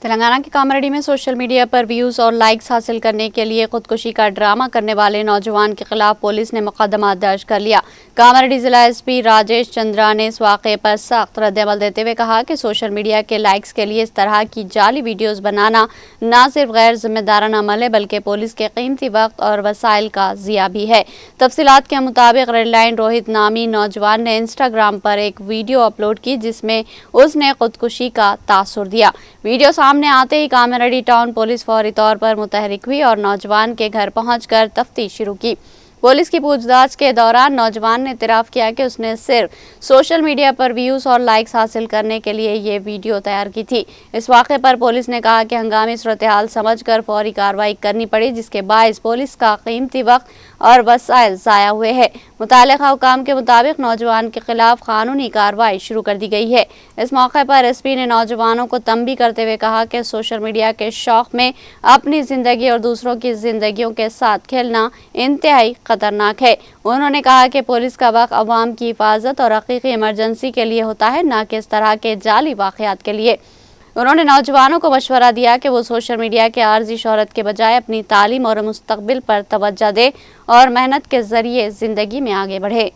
تلنگانہ کے کاماریڈی میں social media پر views اور لائکس حاصل کرنے کے لیے خودکشی کا ڈرامہ کرنے والے نوجوان کے خلاف پولیس نے مقدمہ درج کر لیا۔ کاماریڈی ضلع ایس پی راجیش چندرا نے اس واقعے پر سخت ردعمل دیتے ہوئے کہا کہ سوشل میڈیا کے لائکس کے لیے اس طرح کی جعلی ویڈیوز بنانا نہ صرف غیر ذمہ دارانہ عمل ہے بلکہ پولیس کے قیمتی وقت اور وسائل کا ضیاع بھی ہے۔ تفصیلات کے مطابق ریڈ لائن روہت نامی نوجوان نے انسٹاگرام پر ایک ویڈیو اپلوڈ کی جس میں اس نے خودکشی کا تاثر دیا۔ ویڈیو سامنے آتے ہی کاماریڈی ٹاؤن پولیس فوری طور پر متحرک ہوئی اور نوجوان کے گھر پہنچ کر تفتیش شروع کی۔ پولیس کی پوچھ تاچھ کے دوران نوجوان نے اعتراف کیا کہ اس نے صرف سوشل میڈیا پر ویوز اور لائکس حاصل کرنے کے لیے یہ ویڈیو تیار کی تھی۔ اس واقعے پر پولیس نے کہا کہ ہنگامی صورتحال سمجھ کر فوری کارروائی کرنی پڑی جس کے باعث پولیس کا قیمتی وقت اور وسائل ضائع ہوئے ہیں۔ متعلقہ حکام کے مطابق نوجوان کے خلاف قانونی کارروائی شروع کر دی گئی ہے۔ اس موقع پر ایس پی نے نوجوانوں کو تنبیہ کرتے ہوئے کہا کہ سوشل میڈیا کے شوق میں اپنی زندگی اور دوسروں کی زندگیوں کے ساتھ کھیلنا انتہائی خطرناک ہے۔ انہوں نے کہا کہ پولیس کا وقت عوام کی حفاظت اور حقیقی ایمرجنسی کے لیے ہوتا ہے نہ کہ اس طرح کے جعلی واقعات کے لیے۔ انہوں نے نوجوانوں کو مشورہ دیا کہ وہ سوشل میڈیا کے عارضی شہرت کے بجائے اپنی تعلیم اور مستقبل پر توجہ دیں اور محنت کے ذریعے زندگی میں آگے بڑھیں۔